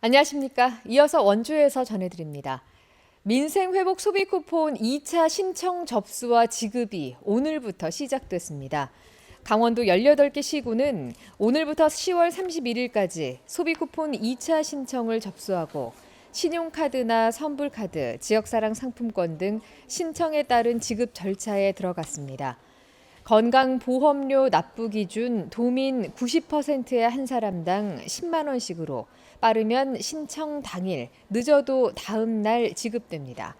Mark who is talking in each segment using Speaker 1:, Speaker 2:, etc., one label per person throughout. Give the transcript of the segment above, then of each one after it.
Speaker 1: 안녕하십니까. 이어서 원주에서 전해드립니다. 민생회복 소비 쿠폰 2차 신청 접수와 지급이 오늘부터 시작됐습니다. 강원도 18개 시군은 오늘부터 10월 31일까지 소비 쿠폰 2차 신청을 접수하고 신용카드나 선불카드, 지역사랑 상품권 등 신청에 따른 지급 절차에 들어갔습니다. 건강보험료 납부 기준 도민 90%의 한 사람당 10만 원씩으로 빠르면 신청 당일, 늦어도 다음 날 지급됩니다.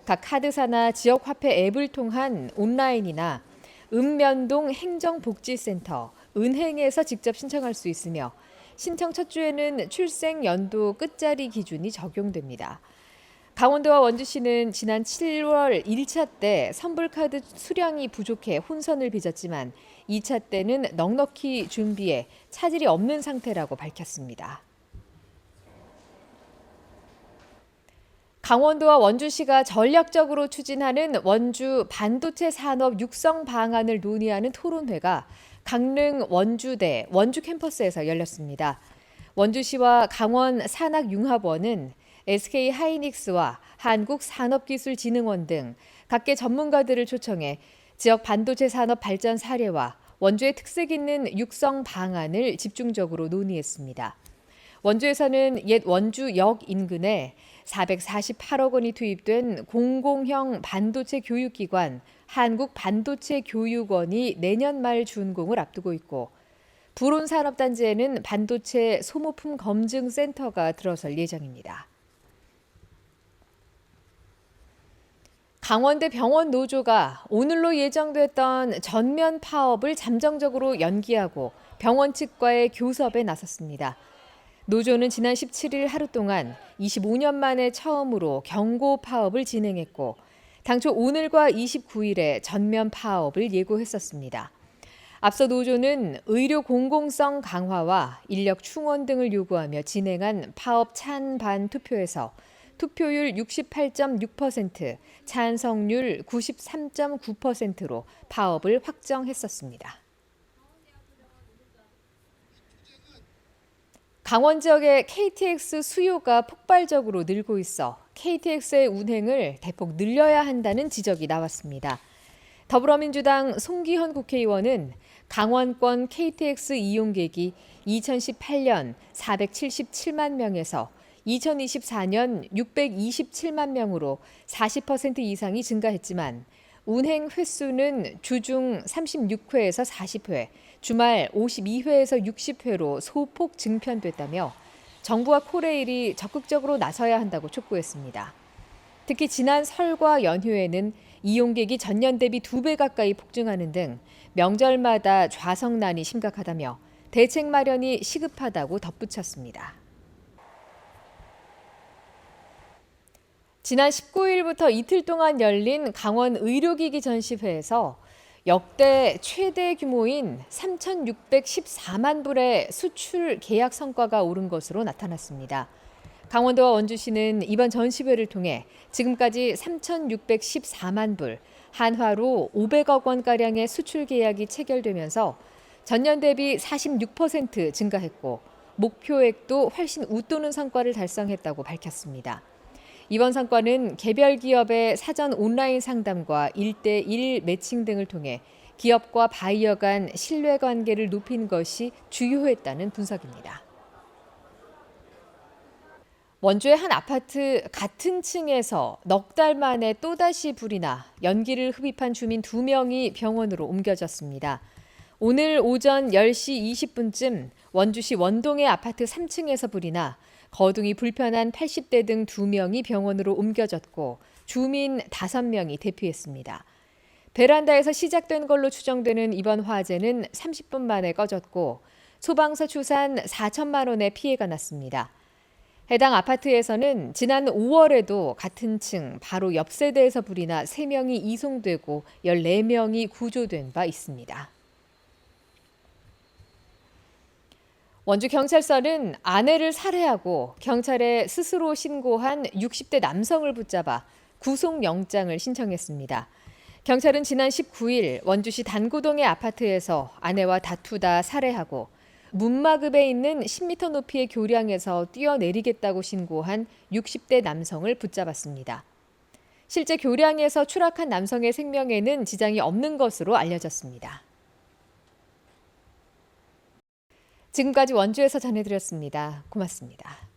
Speaker 1: 각 카드사나 지역화폐 앱을 통한 온라인이나 읍면동 행정복지센터, 은행에서 직접 신청할 수 있으며 신청 첫 주에는 출생 연도 끝자리 기준이 적용됩니다. 강원도와 원주시는 지난 7월 1차 때 선불카드 수량이 부족해 혼선을 빚었지만 2차 때는 넉넉히 준비해 차질이 없는 상태라고 밝혔습니다. 강원도와 원주시가 전략적으로 추진하는 원주 반도체 산업 육성 방안을 논의하는 토론회가 강릉 원주대 원주 캠퍼스에서 열렸습니다. 원주시와 강원 산학융합원은 SK 하이닉스와 한국산업기술진흥원 등 각계 전문가들을 초청해 지역 반도체 산업 발전 사례와 원주의 특색 있는 육성 방안을 집중적으로 논의했습니다. 원주에서는 옛 원주역 인근에 448억 원이 투입된 공공형 반도체 교육기관 한국반도체교육원이 내년 말 준공을 앞두고 있고 불온산업단지에는 반도체 소모품 검증 센터가 들어설 예정입니다. 강원대 병원 노조가 오늘로 예정됐던 전면 파업을 잠정적으로 연기하고 병원 측과의 교섭에 나섰습니다. 노조는 지난 17일 하루 동안 25년 만에 처음으로 경고 파업을 진행했고 당초 오늘과 29일에 전면 파업을 예고했었습니다. 앞서 노조는 의료 공공성 강화와 인력 충원 등을 요구하며 진행한 파업 찬반 투표에서 투표율 68.6%, 찬성률 93.9%로 파업을 확정했었습니다. 강원 지역의 KTX 수요가 폭발적으로 늘고 있어 KTX의 운행을 대폭 늘려야 한다는 지적이 나왔습니다. 더불어민주당 송기현 국회의원은 강원권 KTX 이용객이 2018년 477만 명에서 2024년 627만 명으로 40% 이상이 증가했지만 운행 횟수는 주중 36회에서 40회, 주말 52회에서 60회로 소폭 증편됐다며 정부와 코레일이 적극적으로 나서야 한다고 촉구했습니다. 특히 지난 설과 연휴에는 이용객이 전년 대비 2배 가까이 폭증하는 등 명절마다 좌석난이 심각하다며 대책 마련이 시급하다고 덧붙였습니다. 지난 19일부터 이틀 동안 열린 강원 의료기기 전시회에서 역대 최대 규모인 3,614만 불의 수출 계약 성과가 오른 것으로 나타났습니다. 강원도와 원주시는 이번 전시회를 통해 지금까지 3,614만 불, 한화로 500억 원가량의 수출 계약이 체결되면서 전년 대비 46% 증가했고 목표액도 훨씬 웃도는 성과를 달성했다고 밝혔습니다. 이번 성과는 개별 기업의 사전 온라인 상담과 1대1 매칭 등을 통해 기업과 바이어 간 신뢰관계를 높인 것이 주요했다는 분석입니다. 원주의 한 아파트 같은 층에서 넉 달 만에 또다시 불이 나 연기를 흡입한 주민 2명이 병원으로 옮겨졌습니다. 오늘 오전 10시 20분쯤 원주시 원동의 아파트 3층에서 불이 나 거동이 불편한 80대 등 2명이 병원으로 옮겨졌고 주민 5명이 대피했습니다. 베란다에서 시작된 걸로 추정되는 이번 화재는 30분 만에 꺼졌고 소방서 추산 4천만 원의 피해가 났습니다. 해당 아파트에서는 지난 5월에도 같은 층 바로 옆 세대에서 불이 나 3명이 이송되고 14명이 구조된 바 있습니다. 원주경찰서는 아내를 살해하고 경찰에 스스로 신고한 60대 남성을 붙잡아 구속영장을 신청했습니다. 경찰은 지난 19일 원주시 단구동의 아파트에서 아내와 다투다 살해하고 문마급에 있는 10m 높이의 교량에서 뛰어내리겠다고 신고한 60대 남성을 붙잡았습니다. 실제 교량에서 추락한 남성의 생명에는 지장이 없는 것으로 알려졌습니다. 지금까지 원주에서 전해드렸습니다. 고맙습니다.